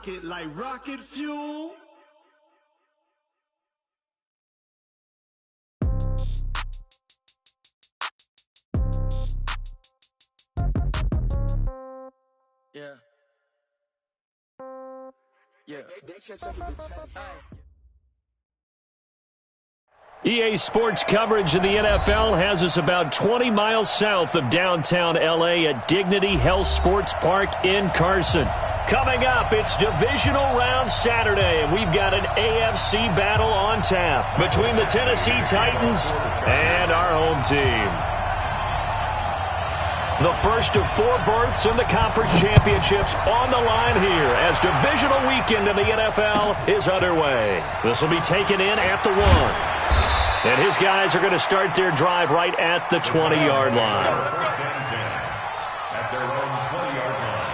rock it like rocket fuel. Yeah. Yeah. EA Sports coverage of the NFL has us about 20 miles south of downtown L.A. at Dignity Health Sports Park in Carson. Coming up, it's Divisional Round Saturday, and we've got an AFC battle on tap between the Tennessee Titans and our home team. The first of 4 berths in the conference championships on the line here as divisional weekend in the NFL is underway. This will be taken in at the 1. And his guys are going to start their drive right at the 20-yard line. First and 10 at their own 20-yard line.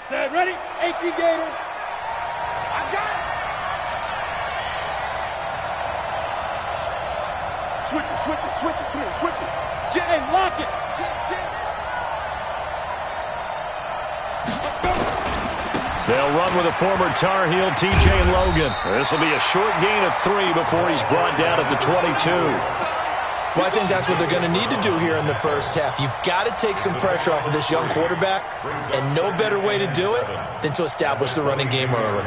Set, ready? 18 Gator. I got it. Switch it. Come here, switch it. Jay, lock it. Jay. They'll run with a former Tar Heel, TJ Logan. This will be a short gain of 3 before he's brought down at the 22. Well, I think that's what they're going to need to do here in the first half. You've got to take some pressure off of this young quarterback, and no better way to do it than to establish the running game early.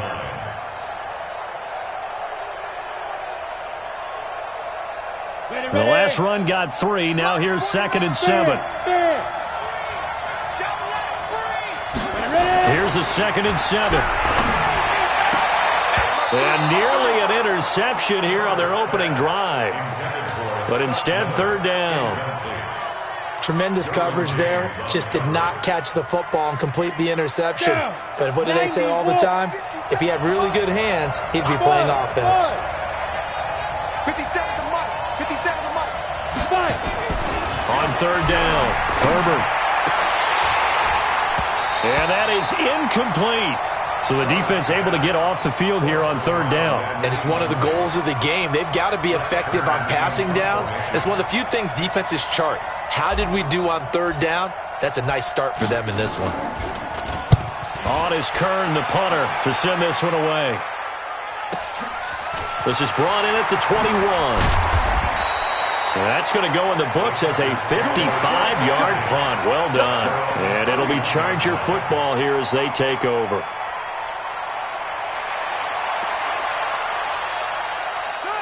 The last run got 3. Now here's 2nd and 7. Here's a 2nd and 7. And nearly an interception here on their opening drive. But instead, 3rd down. Tremendous coverage there. Just did not catch the football and complete the interception. But what do they say all the time? If he had really good hands, he'd be playing offense. 57 to Mike. 57 to Mike. On 3rd down, Herbert. And that is incomplete. So the defense able to get off the field here on 3rd down. And it's one of the goals of the game. They've got to be effective on passing downs. It's one of the few things defenses chart. How did we do on 3rd down? That's a nice start for them in this one. On is Kern, the punter, to send this one away. This is brought in at the 21. That's going to go in the books as a 55-yard punt. Well done. And it'll be Charger football here as they take over.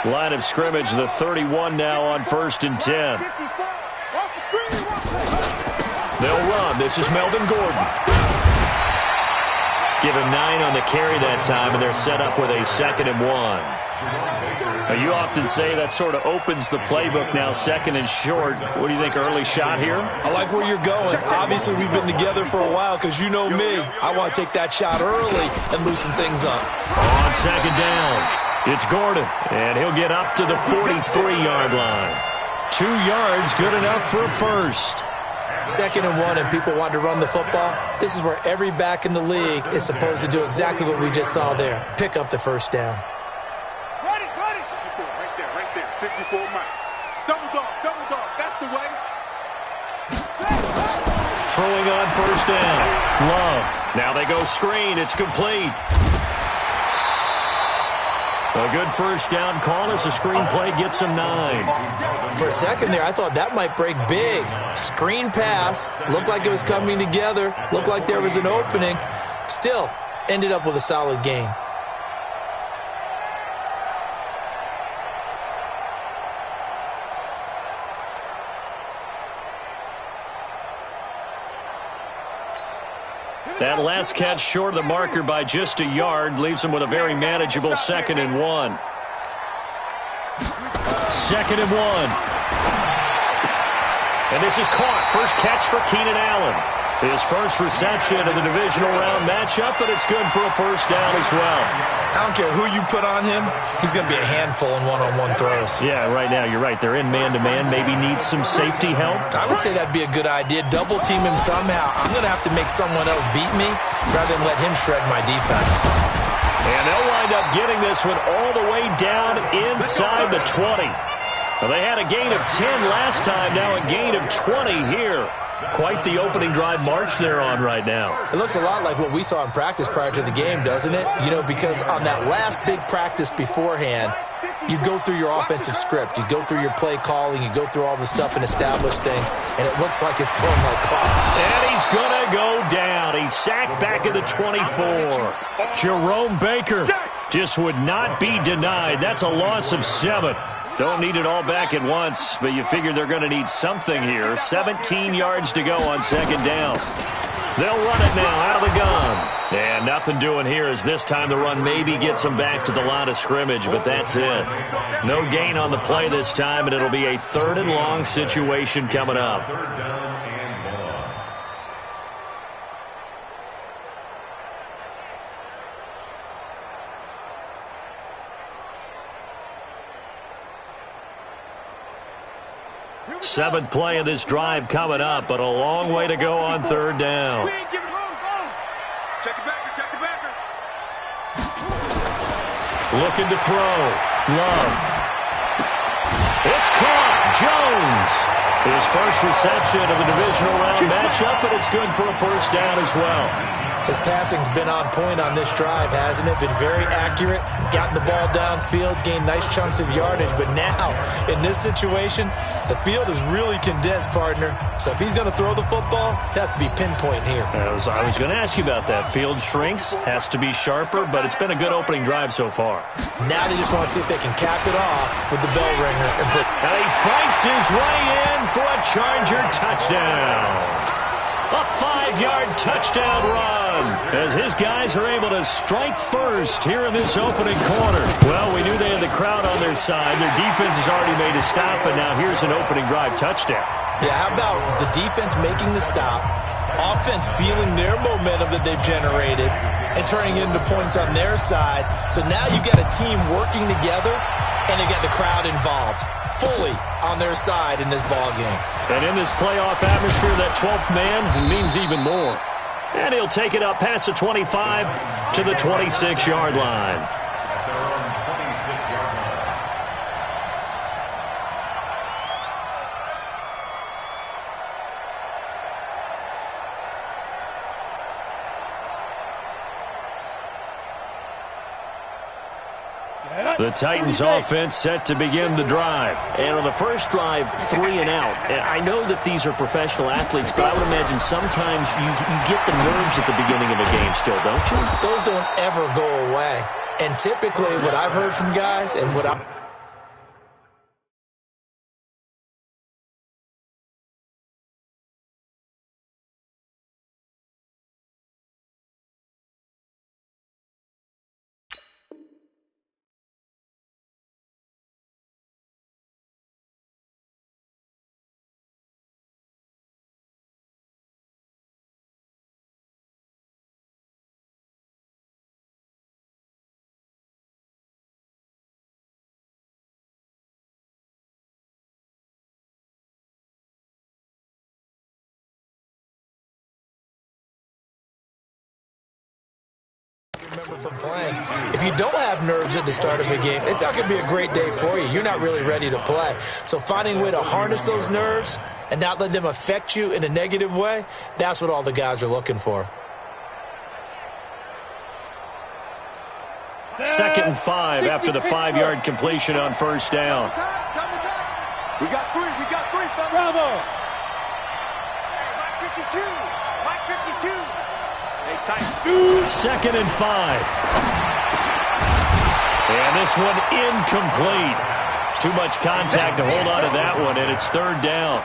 Line of scrimmage, the 31 now on 1st and 10. They'll run. This is Melvin Gordon. Give him 9 on the carry that time, and they're set up with a 2nd and 1. Now, you often say that sort of opens the playbook now, 2nd and short. What do you think, early shot here? I like where you're going. Obviously, we've been together for a while because you know me. I want to take that shot early and loosen things up. On 2nd down, it's Gordon, and he'll get up to the 43-yard line. 2 yards, good enough for a first. 2nd and 1, and people want to run the football. This is where every back in the league is supposed to do exactly what we just saw there. Pick up the first down. Ready. Right there. 54 Mike. Double dog. That's the way. Throwing on 1st down. Love. Now they go screen. It's complete. A good 1st down call as the screen play gets him 9. For a second there, I thought that might break big. Screen pass. Looked like it was coming together. Looked like there was an opening. Still, ended up with a solid gain. That last catch short of the marker by just a yard leaves him with a very manageable 2nd and 1. 2nd and 1. And this is caught. First catch for Keenan Allen. His first reception of the divisional round matchup, but it's good for a 1st down as well. I don't care who you put on him. He's going to be a handful in one-on-one throws. Yeah, right now, you're right. They're in man-to-man. Maybe needs some safety help. I would say that'd be a good idea. Double team him somehow. I'm going to have to make someone else beat me rather than let him shred my defense. And they'll wind up getting this one all the way down inside the 20. Well, they had a gain of 10 last time, now a gain of 20 here. Quite the opening drive march they're on right now. It looks a lot like what we saw in practice prior to the game, doesn't it? You know, because on that last big practice beforehand, you go through your offensive script. You go through your play calling. You go through all the stuff and establish things, and it looks like it's going like clock. And he's going to go down. He's sacked back at the 24. Jerome Baker just would not be denied. That's a loss of 7. Don't need it all back at once, but you figure they're going to need something here. 17 yards to go on second down. They'll run it now out of the gun. And nothing doing here as this time the run maybe gets them back to the line of scrimmage, but that's it. No gain on the play this time, and it'll be a 3rd and long situation coming up. 3rd down and long. Seventh play of this drive coming up, but a long way to go on 3rd down. Check it backer, check it backer. Looking to throw. Love. It's caught. Jones. His first reception of the divisional round matchup, but it's good for a 1st down as well. His passing's been on point on this drive, hasn't it? Been very accurate, gotten the ball downfield, gained nice chunks of yardage. But now, in this situation, the field is really condensed, partner. So if he's going to throw the football, that has to be pinpoint here. I was going to ask you about that. Field shrinks, has to be sharper, but it's been a good opening drive so far. Now they just want to see if they can cap it off with the bell ringer. And he fights his way in for a Charger touchdown. A 5-yard touchdown run as his guys are able to strike first here in this opening quarter. Well, we knew they had the crowd on their side. Their defense has already made a stop, and now here's an opening drive touchdown. Yeah, how about the defense making the stop, offense feeling their momentum that they've generated, and turning it into points on their side. So now you've got a team working together, and they've got the crowd involved fully on their side in this ball game. And in this playoff atmosphere, that 12th man means even more. And he'll take it up past the 25 to the 26-yard line. At their own 26-yard line. The Titans offense set to begin the drive. And on the first drive, 3 and out. And I know that these are professional athletes, but I would imagine sometimes you get the nerves at the beginning of a game still, don't you? Those don't ever go away. And typically what I've heard from guys and what I... remember from playing. If you don't have nerves at the start of a game, it's not going to be a great day for you. You're not really ready to play. So finding a way to harness those nerves and not let them affect you in a negative way, that's what all the guys are looking for. 2nd and 5 after the 5-yard completion on 1st down. We got three, fellas. Bravo. Mike 52, Mike 52. Hey, Titans. 2nd and 5. And this one incomplete. Too much contact to hold on to that one, and it's 3rd down.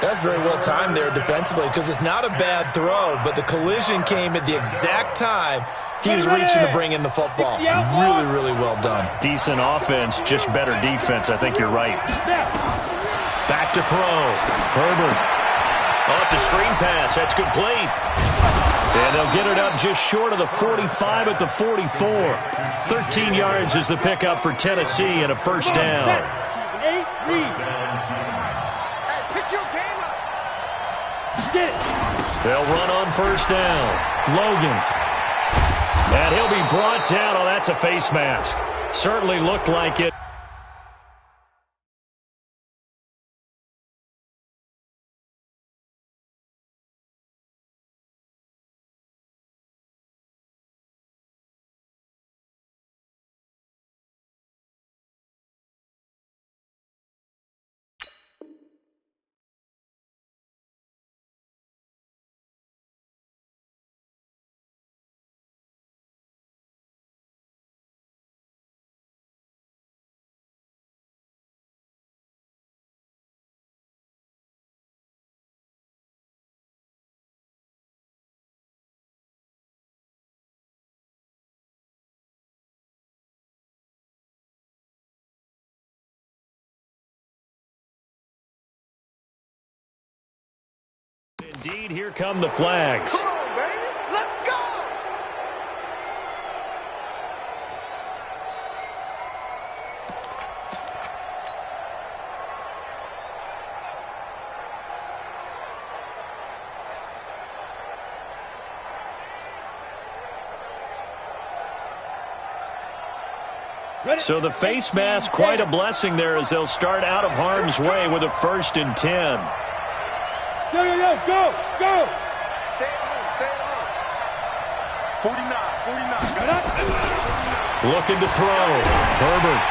That's very well timed there defensively because it's not a bad throw, but the collision came at the exact time he was reaching to bring in the football. Really, really well done. Decent offense, just better defense. I think you're right. Back to throw. Herbert. Oh, it's a screen pass. That's complete. And they'll get it up just short of the 45 at the 44. 13 yards is the pickup for Tennessee and a 1st down. Hey, pick your game up. They'll run on 1st down. Logan. And he'll be brought down. Oh, that's a face mask. Certainly looked like it. indeed, here come the flags. Come on, baby. Let's go. So the face mask, quite a blessing there as they'll start out of harm's way with a 1st and 10. Go. Stay on. 49. Looking to throw. Herbert.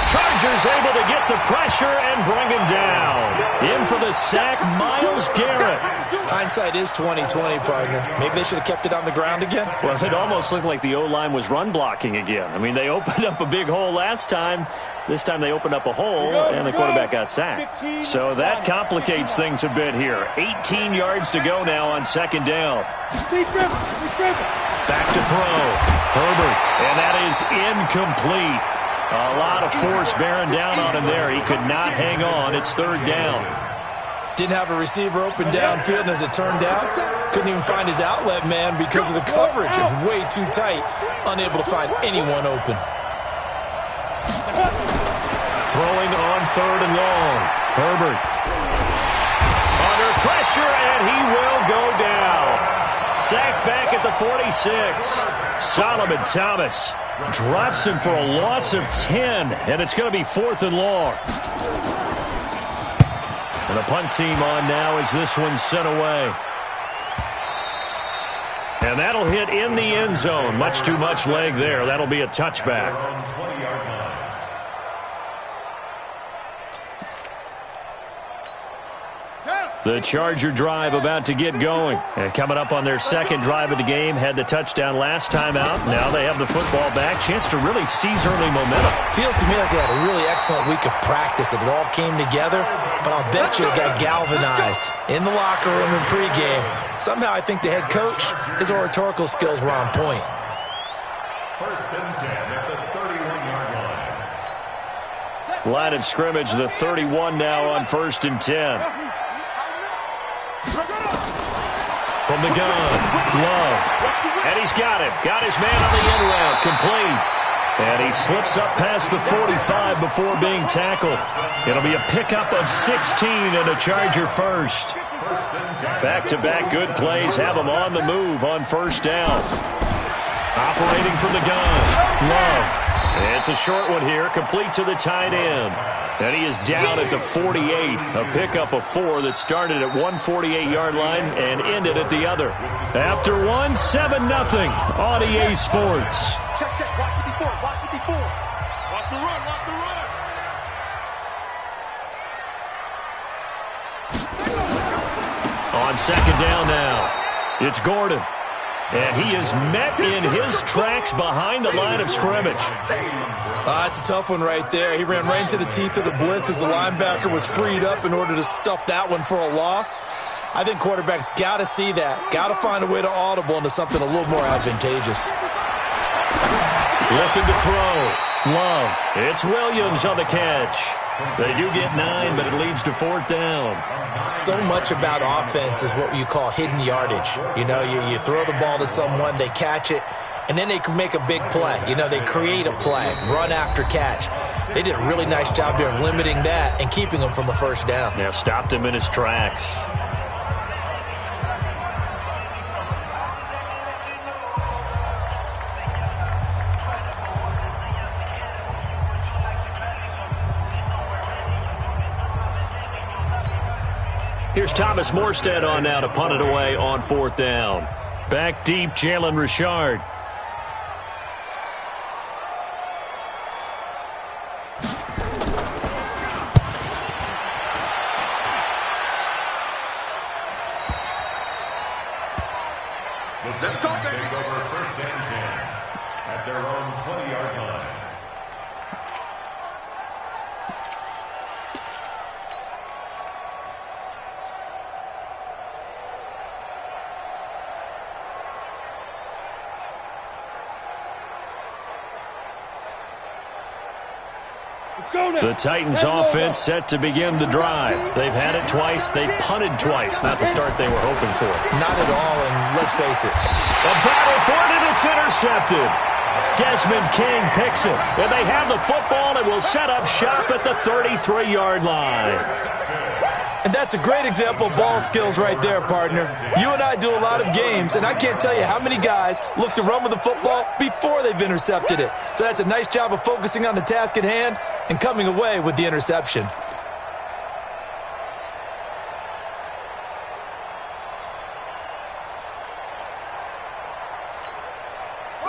Chargers able to get the pressure and bring him down. In for the sack, Myles Garrett. Hindsight is 20/20, partner. Maybe they should have kept it on the ground again. Well, it almost looked like the O-line was run blocking again. I mean, they opened up a big hole last time. This time they opened up a hole, and the quarterback got sacked. So that complicates things a bit here. 18 yards to go now on 2nd down. Back to throw. Herbert, and that is incomplete. A lot of force bearing down on him there. He could not hang on. It's 3rd down. Didn't have a receiver open downfield, and as it turned out, couldn't even find his outlet man because of the coverage. It was way too tight, unable to find anyone open. Throwing on 3rd and long. Herbert. Under pressure, and he will go down. Sacked back at the 46. Solomon Thomas drops him for a loss of 10, and it's going to be 4th and long. And the punt team on now as this one's sent away. And that'll hit in the end zone. Much too much leg there. That'll be a touchback. The Charger drive about to get going. And coming up on their 2nd drive of the game, had the touchdown last time out. Now they have the football back. Chance to really seize early momentum. Feels to me like they had a really excellent week of practice, that it all came together. But I'll bet you it got galvanized in the locker room in pregame. Somehow I think the head coach, his oratorical skills were on point. 1st and 10 at the 31-yard line. Line of scrimmage, the 31 now on 1st and 10. From the gun, Love. And he's got him. Got his man on the end route. Complete. And he slips up past the 45 before being tackled. It'll be a pickup of 16 and a Charger first. Back-to-back good plays have him on the move on 1st down. Operating from the gun, Love. It's a short one here, complete to the tight end. And he is down at the 48. A pickup of 4 that started at one 48-yard line and ended at the other. After one, 7-0 on EA Sports. Check. Watch 54. Watch the run. On 2nd down now, it's Gordon. And he is met in his tracks behind the line of scrimmage. It's a tough one right there. He ran right into the teeth of the blitz as the linebacker was freed up in order to stuff that one for a loss. I think quarterbacks got to see that. Got to find a way to audible into something a little more advantageous. Looking to throw. Love. It's Williams on the catch. They do get 9, but it leads to 4th down. So much about offense is what you call hidden yardage. You know, you throw the ball to someone, they catch it, and then they can make a big play. You know, they create a play, run after catch. They did a really nice job there of limiting that and keeping him from a 1st down. Yeah, stopped him in his tracks. Here's Thomas Morstead on now to punt it away on 4th down. Back deep, Jalen Richard. The Texans take over 1st and 10 at their own 20-yard line. The Titans offense set to begin the drive. They've had it twice. They've punted twice. Not the start they were hoping for. Not at all, and let's face it. A battle for it, and it's intercepted. Desmond King picks it, and they have the football and will set up shop at the 33-yard line. And that's a great example of ball skills right there, partner. You and I do a lot of games, and I can't tell you how many guys look to run with the football before they've intercepted it. So that's a nice job of focusing on the task at hand and coming away with the interception.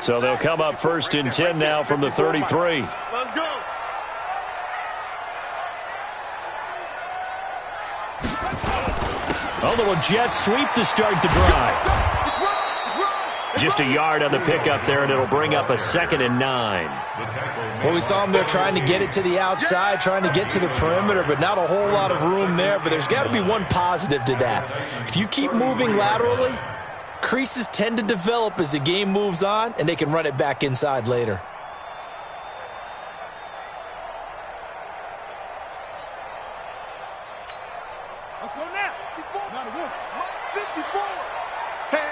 So they'll come up 1st and 10 now from the 33. Let's go. Oh, the jet sweep to start the drive. Just a yard on the pickup there, and it'll bring up a 2nd and 9. Well, we saw them there trying to get it to the outside, trying to get to the perimeter, but not a whole lot of room there. But there's got to be one positive to that. If you keep moving laterally, creases tend to develop as the game moves on, and they can run it back inside later. Let's go now. 54. Not a one. 54. Hey.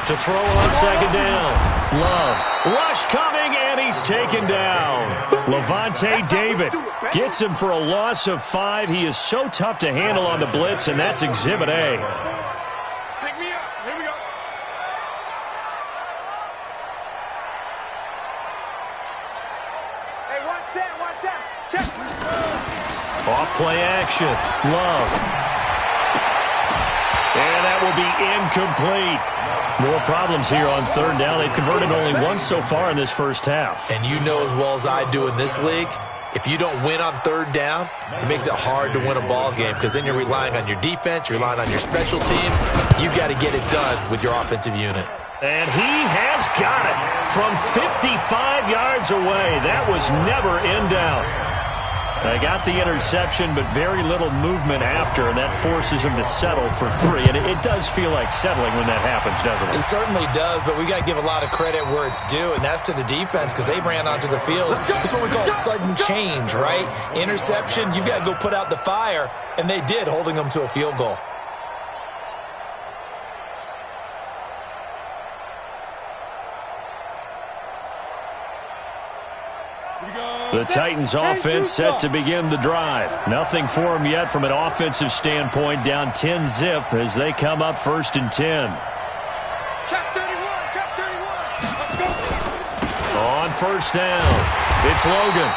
To throw on 2nd down. Love. Rush coming, and he's taken down. Levante David gets him for a loss of 5. He is so tough to handle on the blitz, and that's Exhibit A. Pick me up. Here we go. Hey, watch that. Check. Off play action. Love. And that will be incomplete. More problems here on 3rd down. They've converted only once so far in this first half. And you know as well as I do in this league, if you don't win on 3rd down, it makes it hard to win a ball game because then you're relying on your defense, you're relying on your special teams. You've got to get it done with your offensive unit. And he has got it from 55 yards away. That was never in doubt. They got the interception, but very little movement after, and that forces him to settle for 3. And it does feel like settling when that happens, doesn't it? It certainly does, but we got to give a lot of credit where it's due, and that's to the defense because they ran onto the field. It's what we call sudden change, right? Interception, you've got to go put out the fire, and they did, holding them to a field goal. The Titans offense set to begin the drive. Nothing for them yet from an offensive standpoint, down 10-zip as they come up 1st and 10. Check 31. Let's go. On 1st down, it's Logan.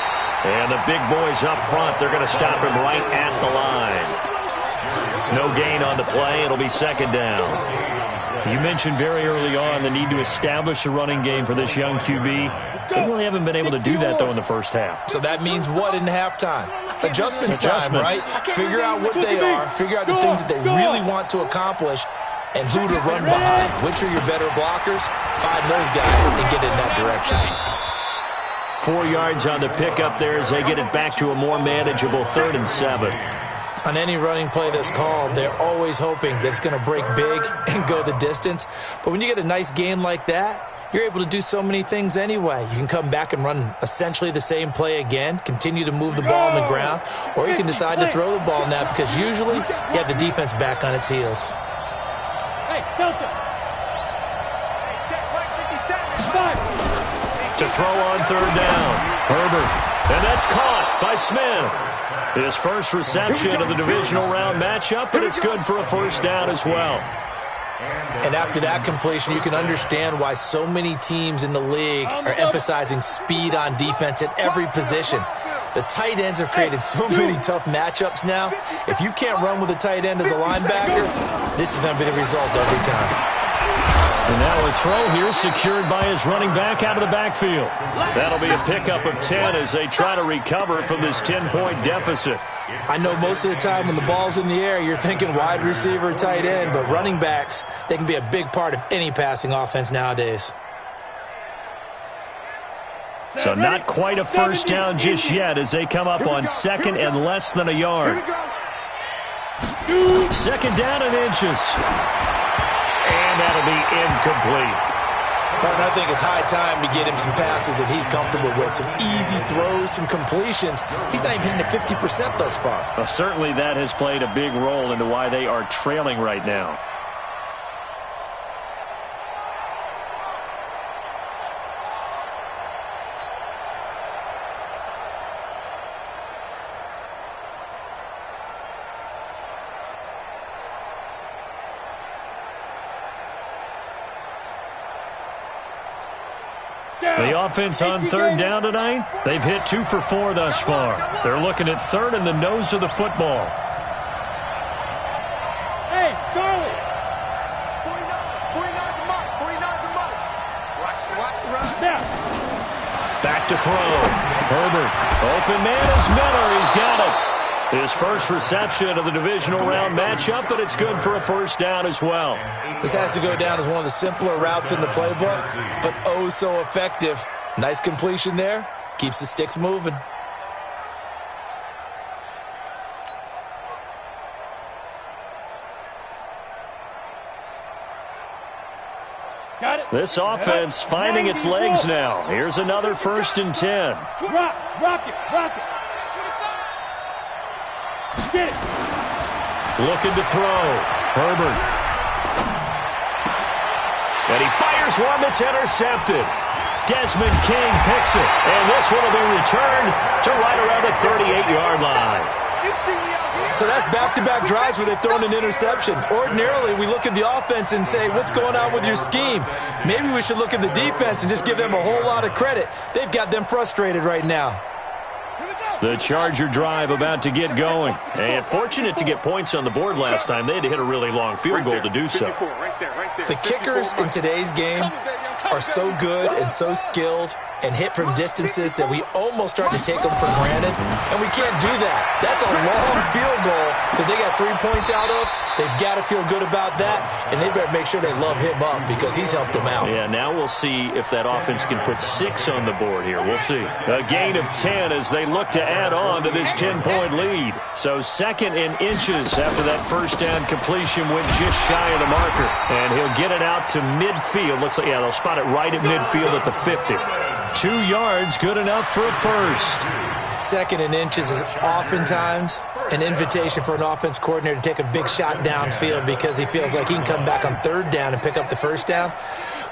And the big boys up front, they're going to stop him right at the line. No gain on the play. It'll be 2nd down. You mentioned very early on the need to establish a running game for this young QB. They really haven't been able to do that, though, in the first half. So that means what in halftime? Adjustments time, right? Figure out what they are, figure out the things that they really want to accomplish, and who to run behind. Which are your better blockers? Find those guys and get in that direction. 4 yards on the pickup there as they get it back to a more manageable 3rd and 7. On any running play that's called, they're always hoping that it's going to break big and go the distance. But when you get a nice game like that, you're able to do so many things anyway. You can come back and run essentially the same play again, continue to move the ball on the ground, or you can decide to throw the ball now because usually you have the defense back on its heels. Hey, Delta. Hey, check right 57. To throw on 3rd down, Herbert. And that's caught by Smith. His first reception of the divisional round matchup, but it's good for a 1st down as well. And after that completion, you can understand why so many teams in the league are emphasizing speed on defense at every position. The tight ends have created so many tough matchups now. If you can't run with a tight end as a linebacker, this is going to be the result every time. And now a throw here secured by his running back out of the backfield. That'll be a pickup of 10 as they try to recover from this 10-point deficit. I know most of the time when the ball's in the air, you're thinking wide receiver, tight end, but running backs, they can be a big part of any passing offense nowadays. So not quite a 1st down just yet as they come up on 2nd and less than a yard. 2nd down and inches. And that'll be incomplete. And I think it's high time to get him some passes that he's comfortable with, some easy throws, some completions. He's not even hitting at 50% thus far. Well, certainly that has played a big role into why they are trailing right now. The offense on third down tonight, they've hit 2 for 4 thus far. They're looking at third and the nose of the football. Hey, Charlie! 49's the mark. 49's the mark. Watch. Now. Back to throw. Herbert. Open man is Miller. He's got it. His first reception of the divisional round matchup, but it's good for a first down as well. This has to go down as one of the simpler routes in the playbook, but oh so effective. Nice completion there. Keeps the sticks moving. Got it. This offense finding its legs now. Here's another 1st and 10. Rock it. Get it. Looking to throw. Herbert. And he fires one that's intercepted. Desmond King picks it. And this one will be returned to right around the 38-yard line. So that's back-to-back drives where they've thrown an interception. Ordinarily, we look at the offense and say, what's going on with your scheme? Maybe we should look at the defense and just give them a whole lot of credit. They've got them frustrated right now. The Charger drive about to get going. And fortunate to get points on the board last time. They had to hit a really long field goal to do so. The kickers in today's game are so good and so skilled and hit from distances that we almost start to take them for granted. And we can't do that. That's a long field goal that they got 3 points out of. They've got to feel good about that, and they better make sure they love him up because he's helped them out. Yeah, now we'll see if that offense can put 6 on the board here. We'll see. A gain of 10 as they look to add on to this 10-point lead. So 2nd and inches after that first down completion went just shy of the marker. And he'll get it out to midfield. Looks like, yeah, they'll spot it right at midfield at the 50. 2 yards, good enough for a first. 2nd and inches is oftentimes an invitation for an offense coordinator to take a big shot downfield because he feels like he can come back on 3rd down and pick up the first down.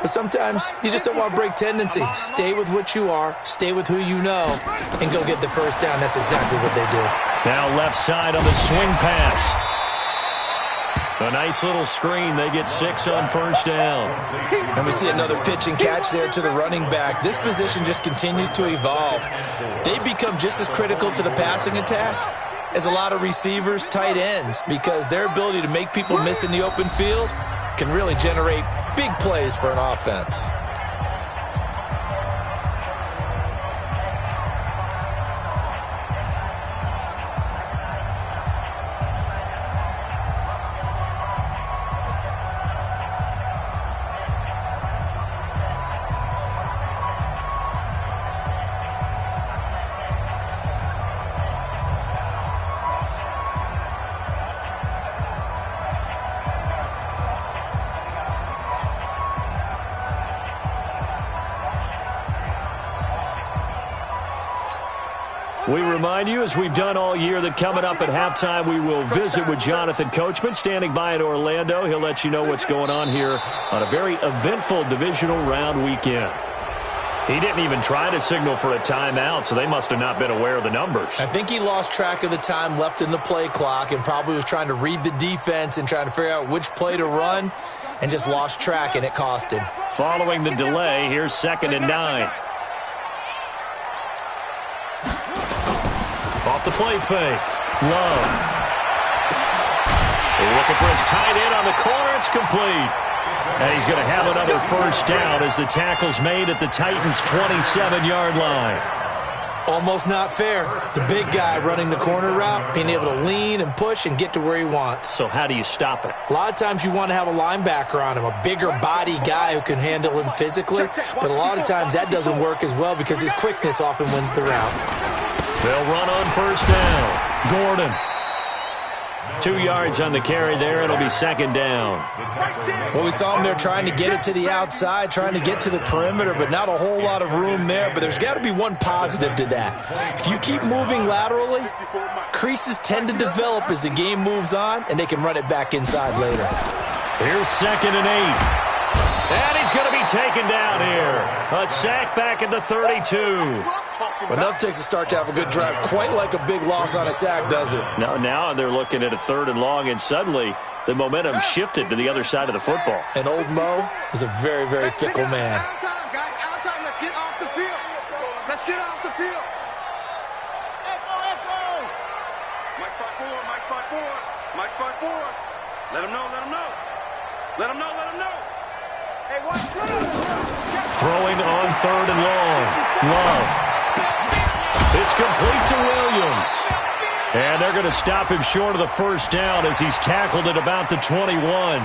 But sometimes you just don't want to break tendency. Stay with what you are, stay with who you know, and go get the first down. That's exactly what they do. Now left side on the swing pass. A nice little screen. They get 6 on first down. And we see another pitch and catch there to the running back. This position just continues to evolve. They become just as critical to the passing attack as a lot of receivers, tight ends, because their ability to make people miss in the open field can really generate big plays for an offense. We remind you, as we've done all year, that coming up at halftime, we will visit with Jonathan Coachman, standing by in Orlando. He'll let you know what's going on here on a very eventful divisional round weekend. He didn't even try to signal for a timeout, so they must have not been aware of the numbers. I think he lost track of the time left in the play clock and probably was trying to read the defense and trying to figure out which play to run and just lost track, and it cost him. Following the delay, here's 2nd and 9. Off the play fake. Love. They're looking for his tight end on the corner. It's complete. And he's going to have another first down as the tackle's made at the Titans' 27-yard line. Almost not fair. The big guy running the corner route, being able to lean and push and get to where he wants. So how do you stop it? A lot of times you want to have a linebacker on him, a bigger body guy who can handle him physically. But a lot of times that doesn't work as well because his quickness often wins the route. They'll run on first down. Gordon. 2 yards on the carry there. It'll be second down. Well, we saw him there trying to get it to the outside, trying to get to the perimeter, but not a whole lot of room there. But there's got to be one positive to that. If you keep moving laterally, creases tend to develop as the game moves on, and they can run it back inside later. Here's 2nd and 8. And he's going to be taken down here. A sack back at the 32. Enough takes a start to have a good drive. Quite like a big loss on a sack, does it? No, now they're looking at a 3rd and long, and suddenly the momentum shifted to the other side of the football. And old Mo is a very, very fickle man. Out time, guys. Out time. Let's get off the field. Let's get off the field. Echo. Mike spot forward. Mike spot forward. Mike spot forward. Let him know. Let him know. Let him know. Let him know. Hey, watch this. Throwing on 3rd and long. Love. It's complete to Williams. And they're going to stop him short of the first down as he's tackled at about the 21.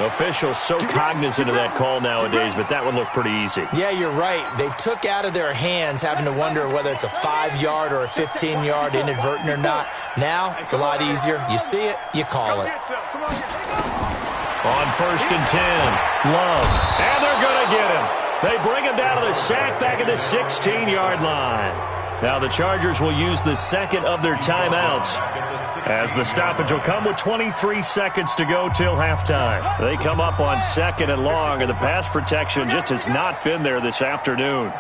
Officials so cognizant of that call nowadays, but that one looked pretty easy. Yeah, you're right. They took out of their hands having to wonder whether it's a 5-yard or a 15-yard inadvertent or not. Now, it's a lot easier. You see it, you call it. On 1st and 10, Love. And they're going to get him. They bring him down to the sack back at the 16-yard line. Now the Chargers will use the 2nd of their timeouts as the stoppage will come with 23 seconds to go till halftime. They come up on 2nd and long, and the pass protection just has not been there this afternoon.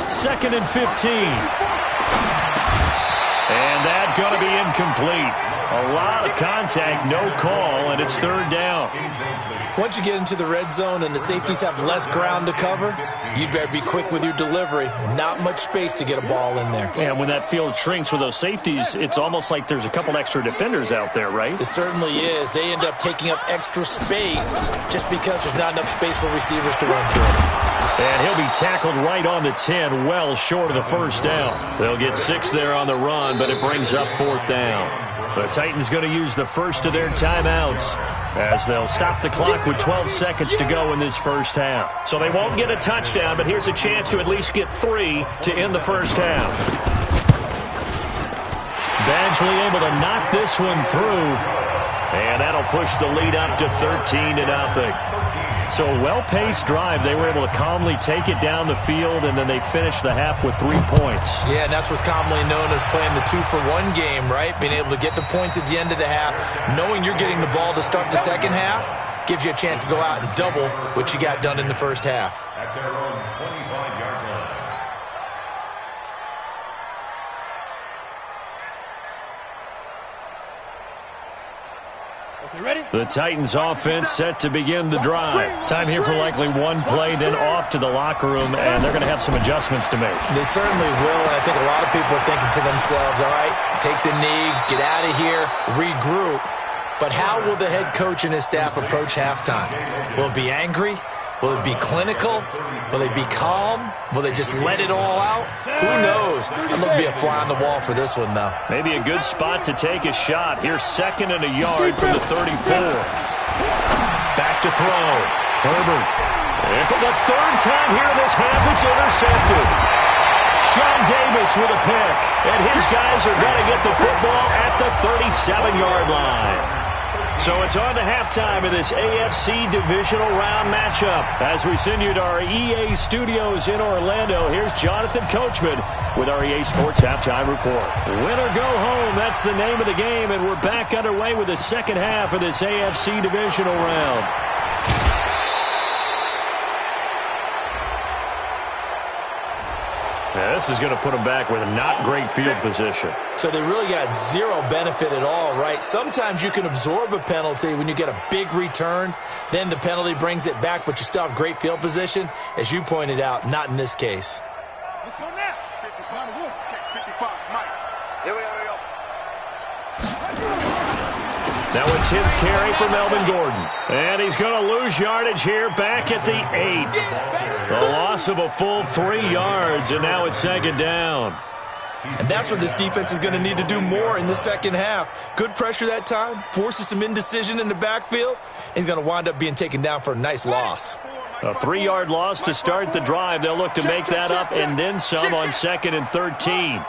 2nd and 15. And that's going to be incomplete. A lot of contact, no call, and it's 3rd down. Once you get into the red zone and the safeties have less ground to cover, you'd better be quick with your delivery. Not much space to get a ball in there. And when that field shrinks with those safeties, it's almost like there's a couple extra defenders out there, right? It certainly is. They end up taking up extra space just because there's not enough space for receivers to run through. And he'll be tackled right on the 10, well short of the first down. They'll get 6 there on the run, but it brings up 4th down. The Titans going to use the first of their timeouts as they'll stop the clock with 12 seconds to go in this first half. So they won't get a touchdown, but here's a chance to at least get 3 to end the first half. Badgley able to knock this one through, and that'll push the lead up to 13-0. So a well-paced drive. They were able to calmly take it down the field, and then they finished the half with 3 points. Yeah, and that's what's commonly known as playing the 2-for-1 game, right? Being able to get the points at the end of the half, knowing you're getting the ball to start the second half, gives you a chance to go out and double what you got done in the first half. At their own 25-yard line. The Titans offense set to begin the drive. Time here for likely one play, then off to the locker room, and they're going to have some adjustments to make. They certainly will, and I think a lot of people are thinking to themselves, all right, take the knee, get out of here, regroup. But how will the head coach and his staff approach halftime? Will it be angry? Will it be clinical? Will they be calm? Will they just let it all out? Who knows? I'm going to be a fly on the wall for this one, though. Maybe a good spot to take a shot. Here's 2nd and a yard from the 34. Back to throw. Herbert. And for the 3rd time here in this half, it's intercepted. Sean Davis with a pick. And his guys are going to get the football at the 37-yard line. So it's on to halftime of this AFC divisional round matchup. As we send you to our EA studios in Orlando, here's Jonathan Coachman with our EA Sports Halftime Report. Win or go home, that's the name of the game, and we're back underway with the second half of this AFC divisional round. Now, this is going to put them back with a not great field position. So they really got zero benefit at all, right? Sometimes you can absorb a penalty when you get a big return. Then the penalty brings it back, but you still have great field position. As you pointed out, not in this case. Let's go now. 55, check 55, Mike. Here we go. Now a 10th carry for Melvin Gordon. And he's going to lose yardage here back at the 8. The loss of a full 3 yards, and now it's 2nd down. And that's what this defense is going to need to do more in the second half. Good pressure that time, forces some indecision in the backfield. He's going to wind up being taken down for a nice loss. A 3-yard loss to start the drive. They'll look to make that up and then some on 2nd and 13.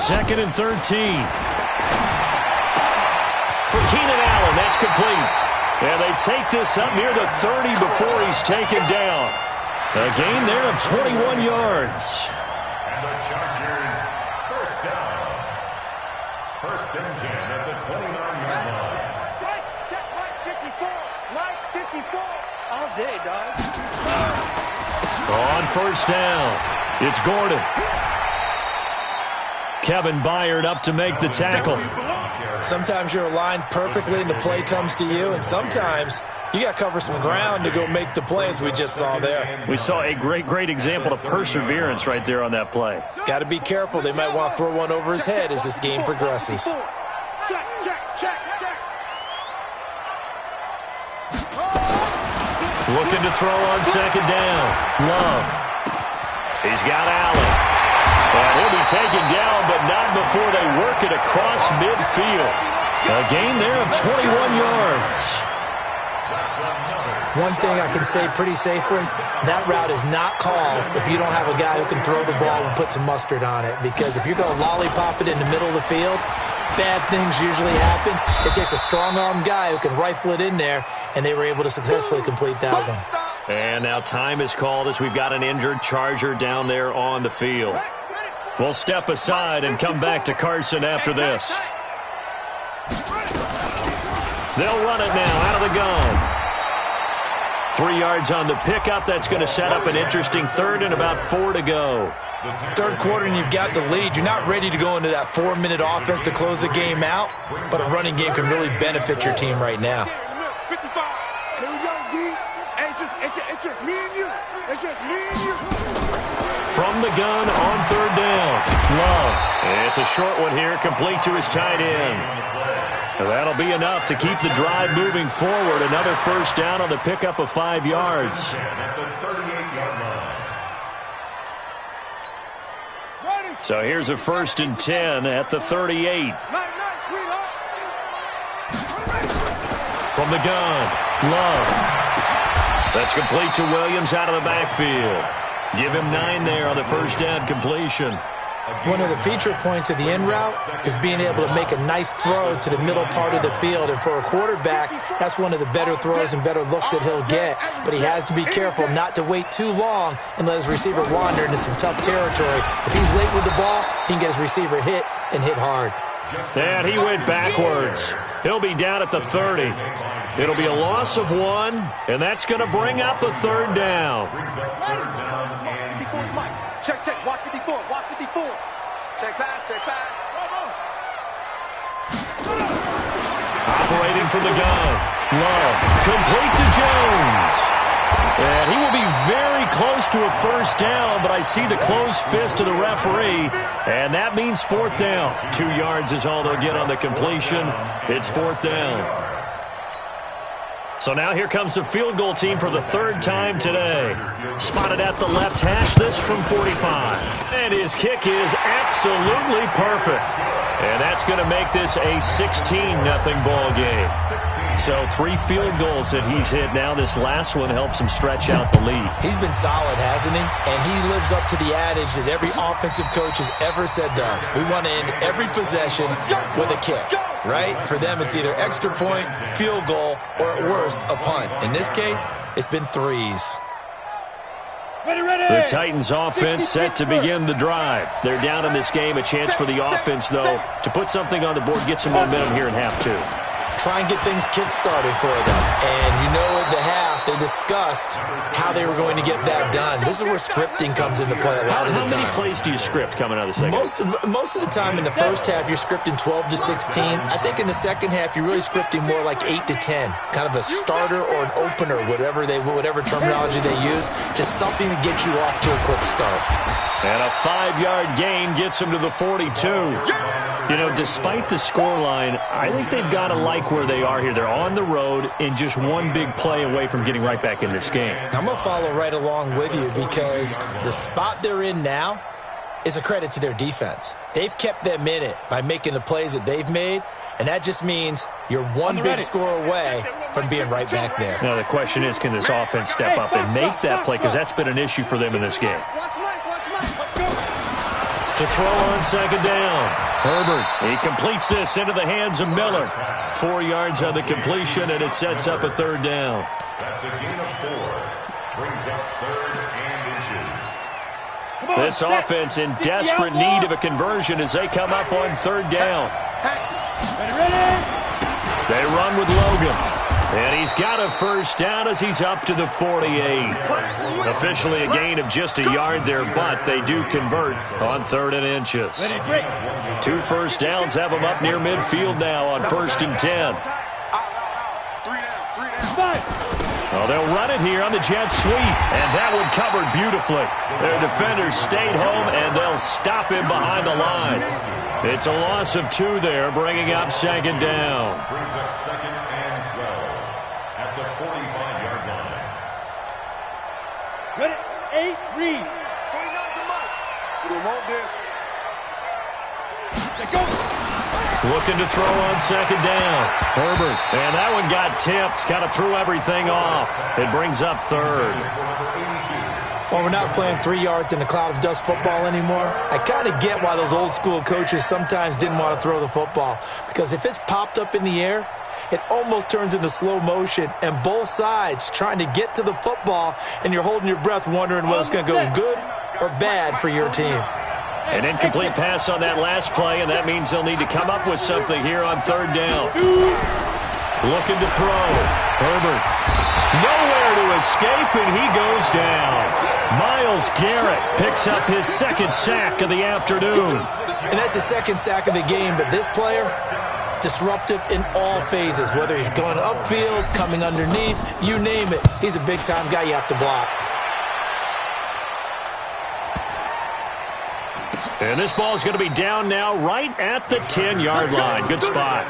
2nd and 13. For Keenan Allen, that's complete. And they take this up near the 30 before he's taken down. A gain there of 21 yards. And the Chargers, first down. 1st and 10 at the 29-yard line. Check, right 54. Right 54. All day, dog. On 1st down, it's Gordon. Kevin Byard up to make the tackle. Sometimes you're aligned perfectly and the play comes to you, and sometimes you got to cover some ground to go make the play, as we just saw there. We saw a great example of perseverance right there on that play. Got to be careful. They might want to throw one over his head as this game progresses. Check. Looking to throw on 2nd down. Love. He's got Allen. And he'll be taken down, but not before they work it across midfield. A gain there of 21 yards. One thing I can say pretty safely, that route is not called if you don't have a guy who can throw the ball and put some mustard on it. Because if you're going to lollipop it in the middle of the field, bad things usually happen. It takes a strong-armed guy who can rifle it in there, and they were able to successfully complete that one. And now time is called as we've got an injured Charger down there on the field. We'll step aside and come back to Carson after this. They'll run it now out of the gun. 3 yards on the pickup. That's going to set up an interesting 3rd and about 4 to go. 3rd quarter and you've got the lead. You're not ready to go into that 4-minute offense to close the game out, but a running game can really benefit your team right now. 55. Here we go, D. It's just me and you. It's just me and you. From the gun on 3rd down. Love. It's a short one here, complete to his tight end. That'll be enough to keep the drive moving forward. Another 1st down on the pickup of 5 yards. So here's a 1st and 10 at the 38. From the gun, Love. That's complete to Williams out of the backfield. Give him 9 there on the 1st down completion. One of the feature points of the in route is being able to make a nice throw to the middle part of the field. And for a quarterback, that's one of the better throws and better looks that he'll get. But he has to be careful not to wait too long and let his receiver wander into some tough territory. If he's late with the ball, he can get his receiver hit and hit hard. And he went backwards. He'll be down at the 30. It'll be a loss of 1, and that's going to bring up a 3rd down. Check. Watch 54. Check pass. Operating from the gun. Love. Complete to Jones. And he will be very close to a 1st down, but I see the closed fist of the referee, and that means 4th down. 2 yards is all they'll get on the completion. It's 4th down. So now here comes the field goal team for the 3rd time today. Spotted at the left hash, this from 45. And his kick is absolutely perfect. And that's going to make this a 16-0 ball game. So 3 field goals that he's hit now. This last one helps him stretch out the lead. He's been solid, hasn't he? And he lives up to the adage that every offensive coach has ever said to us. We want to end every possession with a kick, right? For them, it's either extra point, field goal, or at worst, a punt. In this case, it's been 3s. The Titans offense set to begin the drive. They're down in this game. A chance for the offense, though, to put something on the board, get some momentum here in half 2. Try and get things kick-started for them. And you know at the half, they discussed how they were going to get that done. This is where scripting comes into play a lot of the time. How many plays do you script coming out of the second? Most of the time in the first half, you're scripting 12 to 16. I think in the second half, you're really scripting more like 8 to 10. Kind of a starter or an opener, whatever terminology they use. Just something to get you off to a quick start. And a 5-yard gain gets him to the 42. You know, despite the scoreline, I think they've got to like where they are here. They're on the road and just one big play away from getting right back in this game. I'm going to follow right along with you because the spot they're in now is a credit to their defense. They've kept them in it by making the plays that they've made, and that just means you're one big score away from being right back there. Now, the question is, can this offense step up and make that play? Because that's been an issue for them in this game. To throw on second down. Herbert, he completes this into the hands of Miller. 4 yards on the completion, and it sets up a third down. That's a gain of 4. Brings up 3rd and inches. This offense in desperate need of a conversion as they come up on third down. They run with Logan. And he's got a first down as he's up to the 48. Officially a gain of just a yard there, but they do convert on 3rd and inches. 2 first downs have them up near midfield now on 1st and 10. Well, they'll run it here on the jet sweep, and that one covered beautifully. Their defenders stayed home, and they'll stop him behind the line. It's a loss of 2 there, bringing up second down. Brings up 2nd and 12 at the 45-yard line. Ready, 8, read. 29 to Mike. We'll hold this. Go. Looking to throw on second down. Herbert, and that one got tipped. Kind of threw everything off. It brings up 3rd. Well, we're not playing 3 yards in a cloud of dust football anymore. I kind of get why those old school coaches sometimes didn't want to throw the football. Because if it's popped up in the air, it almost turns into slow motion. And both sides trying to get to the football, and you're holding your breath wondering whether it's going to go good or bad for your team. An incomplete pass on that last play, and that means they'll need to come up with something here on third down. Looking to throw. Herbert. Nowhere to escape, and he goes down. Myles Garrett picks up his 2nd sack of the afternoon. And that's his 2nd sack of the game, but this player, disruptive in all phases, whether he's going upfield, coming underneath, you name it. He's a big-time guy you have to block. And this ball is going to be down now right at the 10-yard line. Good spot.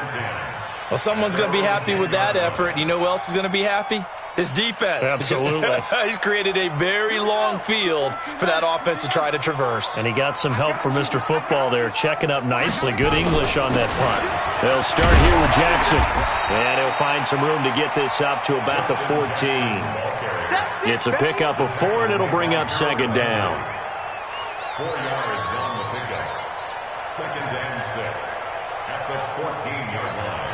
Well, someone's going to be happy with that effort. You know who else is going to be happy? His defense. Absolutely. He's created a very long field for that offense to try to traverse. And he got some help from Mr. Football there, checking up nicely. Good English on that punt. They'll start here with Jackson. And he'll find some room to get this up to about the 14. It's a pickup of 4, and it'll bring up second down. 4 yards on the pickup. 2nd and 6 at the 14-yard line.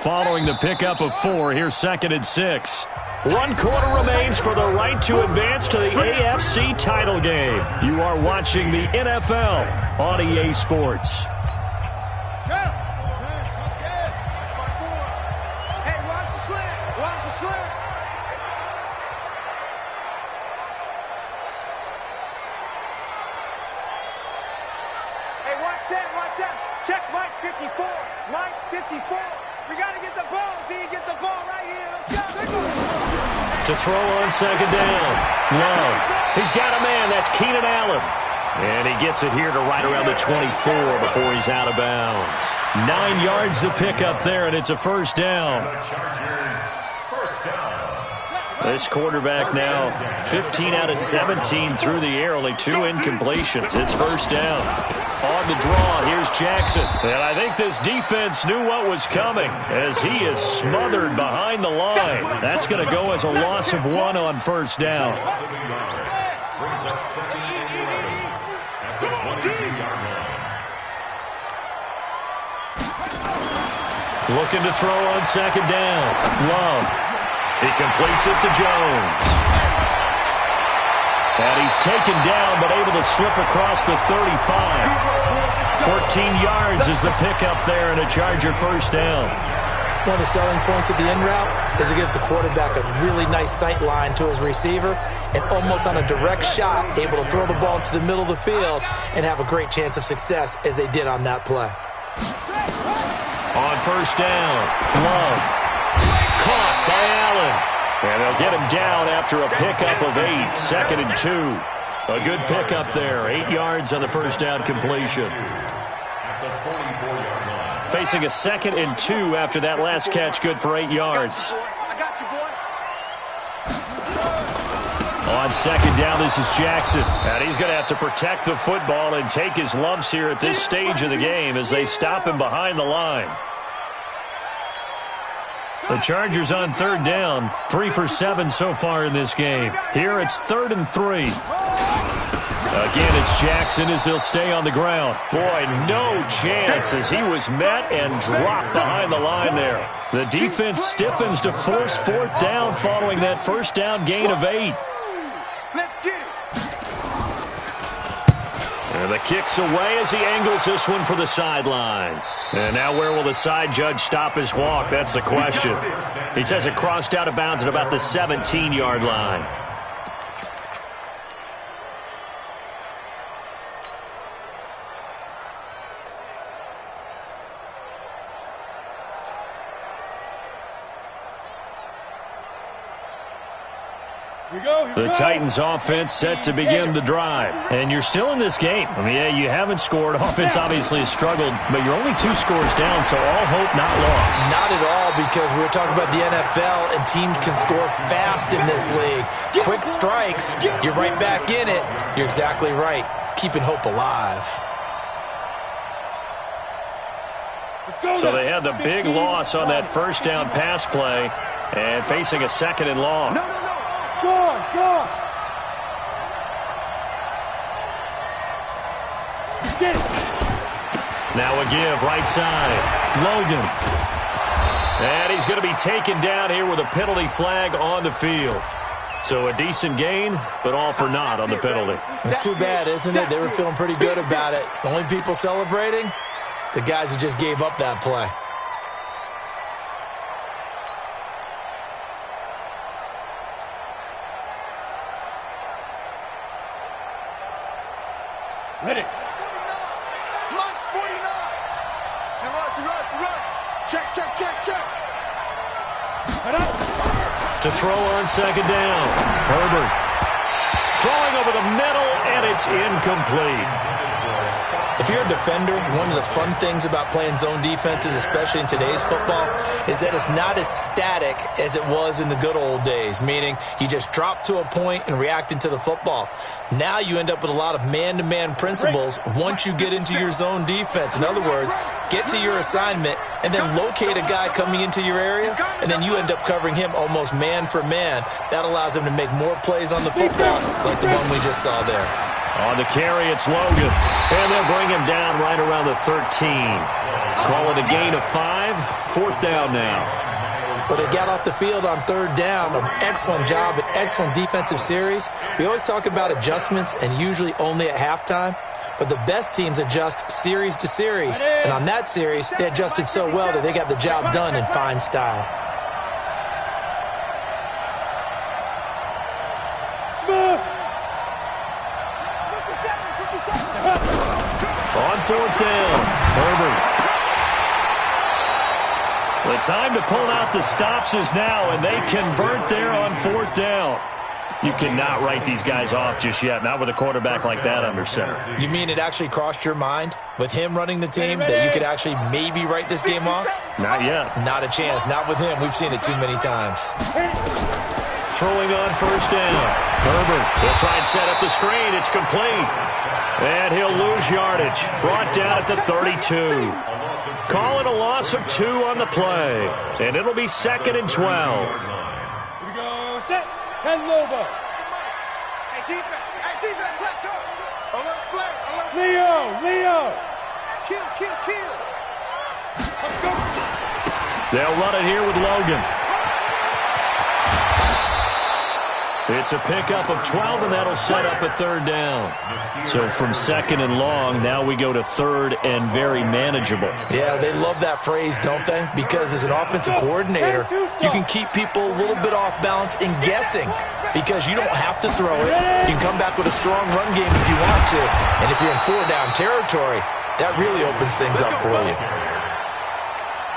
Following the pickup of 4, here's 2nd and 6. 1 quarter remains for the right to advance to the AFC title game. You are watching the NFL on EA Sports. Check Mike 54. Mike 54. We got to get the ball. D, get the ball right here. Let's go. To throw on second down. Love. He's got a man. That's Keenan Allen. And he gets it here to right around the 24 before he's out of bounds. 9 yards to pick up there, and it's a first down. This quarterback now 15 out of 17 through the air, only 2 incompletions. It's first down. On the draw, here's Jackson. And I think this defense knew what was coming as he is smothered behind the line. That's going to go as a loss of 1 on first down. Brings up 2nd and 11 at the 22-yard line. Looking to throw on second down. Love. He completes it to Jones. And he's taken down but able to slip across the 35. 14 yards is the pickup there and a Charger first down. One of the selling points of the in route is it gives the quarterback a really nice sight line to his receiver and almost on a direct shot able to throw the ball into the middle of the field and have a great chance of success as they did on that play. On first down, Love. Caught by Allen. And they'll get him down after a pickup of 8. 2nd and 2. A good pickup there. 8 yards on the first down completion. Facing a 2nd and 2 after that last catch. Good for 8 yards. I got you, boy. On second down, this is Jackson. And he's going to have to protect the football and take his lumps here at this stage of the game as they stop him behind the line. The Chargers on third down, 3 for 7 so far in this game. Here it's 3rd and 3. Again, it's Jackson as he'll stay on the ground. Boy, no chance as he was met and dropped behind the line there. The defense stiffens to force 4th down following that first down gain of 8. Let's get it. And the kick's away as he angles this one for the sideline. And now where will the side judge stop his walk? That's the question. He says it crossed out of bounds at about the 17-yard line. The Titans offense set to begin the drive. And you're still in this game. I mean, yeah, you haven't scored. Offense obviously has struggled, but you're only 2 scores down, so all hope not lost. Not at all, because we're talking about the NFL, and teams can score fast in this league. Quick strikes, you're right back in it. You're exactly right. Keeping hope alive. So they had the big loss on that first down pass play and facing a 2nd and long. No. Go on. Get it. Now a give, right side. Logan. And he's going to be taken down here with a penalty flag on the field. So a decent gain, but all for naught on the penalty. It's too bad, isn't it? They were feeling pretty good about it. The only people celebrating, the guys who just gave up that play. Ready. 49. Lunch 49. And rush. Check. To throw on 2nd down. Herbert. Throwing over the middle, and it's incomplete. If you're a defender, one of the fun things about playing zone defenses, especially in today's football, is that it's not as static as it was in the good old days, meaning you just dropped to a point and reacted to the football. Now you end up with a lot of man-to-man principles once you get into your zone defense. In other words, get to your assignment and then locate a guy coming into your area, and then you end up covering him almost man for man. That allows him to make more plays on the football, like the one we just saw there. On the carry, it's Logan. And they'll bring him down right around the 13. Call it a gain of 5. 4th down now. But they got off the field on 3rd down. An excellent job, an excellent defensive series. We always talk about adjustments, and usually only at halftime. But the best teams adjust series to series. And on that series, they adjusted so well that they got the job done in fine style. On 4th down, Herbert. The time to pull out the stops is now, and they convert there on 4th down. You cannot write these guys off just yet, not with a quarterback like that under center. You mean it actually crossed your mind, with him running the team, that you could actually maybe write this game off? Not yet. Not a chance. Not with him. We've seen it too many times. Throwing on 1st down. Herbert will try and set up the screen. It's complete. And he'll lose yardage. Brought down at the 32. Call it a loss of 2 on the play. And it'll be 2nd and 12. Here we go. Set. 10 Lobo. Hey, defense, let's go. Alert flag. Leo. Kill. Let's go. They'll run it here with Logan. It's a pickup of 12, and that'll set up a 3rd down. So from 2nd and long, now we go to 3rd and very manageable. Yeah, they love that phrase, don't they? Because as an offensive coordinator, you can keep people a little bit off balance and guessing, because you don't have to throw it. You can come back with a strong run game if you want to. And if you're in 4-down territory, that really opens things up for you.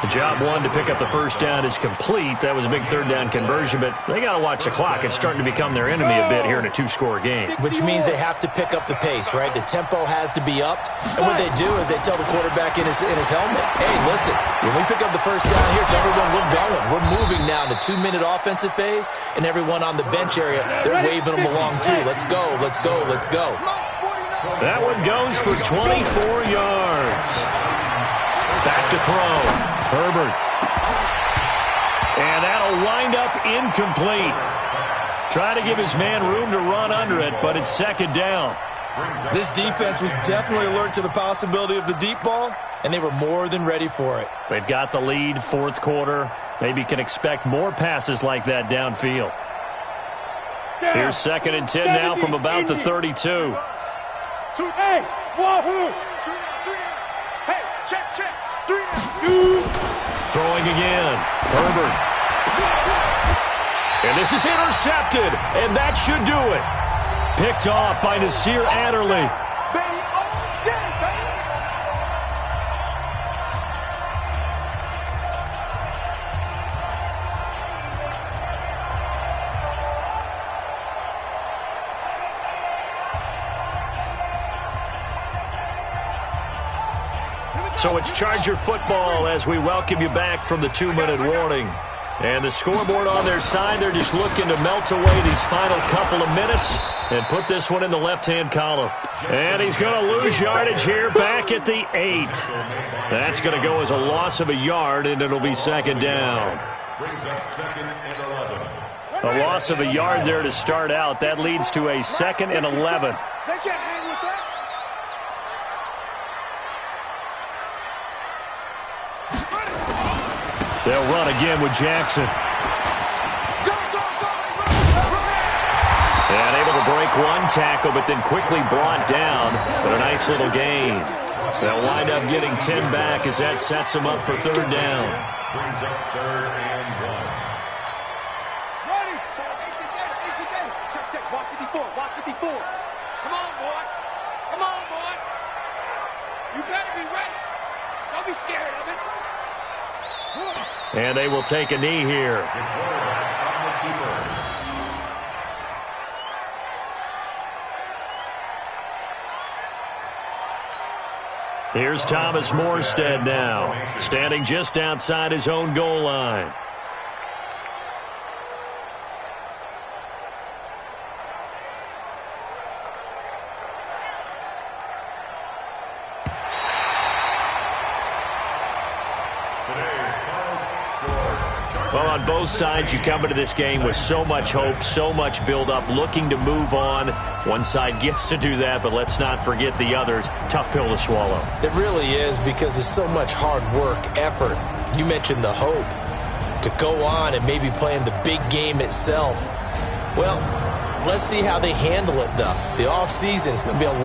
The job 1 to pick up the 1st down is complete. That was a big 3rd down conversion, but they got to watch the clock. It's starting to become their enemy a bit here in a 2-score game. Which means they have to pick up the pace, right? The tempo has to be upped. And what they do is they tell the quarterback in his helmet, hey, listen, when we pick up the 1st down here, tell everyone we're going. We're moving now to 2-minute offensive phase, and everyone on the bench area, they're waving them along too. Let's go. That one goes for 24 yards. Back to throw. Herbert. And that'll wind up incomplete. Trying to give his man room to run under it, but it's second down. This defense was definitely alert to the possibility of the deep ball, and they were more than ready for it. They've got the lead, fourth quarter. Maybe can expect more passes like that downfield. Here's second and 10 now from about the 32. Hey, wahoo! Hey, check, check. 3 Throwing again. Herbert. And this is intercepted, and that should do it. Picked off by Nasir Adderley. Baby, all day, baby! So it's Charger football as we welcome you back from the 2-minute warning. And the scoreboard on their side, they're just looking to melt away these final couple of minutes and put this one in the left-hand column. And he's going to lose yardage here back at the 8. That's going to go as a loss of a yard, and it'll be second down. A loss of a yard there to start out. That leads to a second and 11. They can't hang with us. They'll run again with Jackson. And able to break one tackle, but then quickly brought down. But a nice little gain. They'll wind up getting 10 back as that sets them up for third down. Brings up third and 1. Ready? Check, check. Watch 54. Watch 54. Come on, boy. Come on, boy. You better be ready. Don't be scared of it. And they will take a knee here. Here's Thomas Morstead now, standing just outside his own goal line. Well, on both sides, you come into this game with so much hope, so much build-up, looking to move on. One side gets to do that, but let's not forget the others. Tough pill to swallow. It really is, because there's so much hard work, effort. You mentioned the hope to go on and maybe play in the big game itself. Well, let's see how they handle it, though. The offseason is going to be a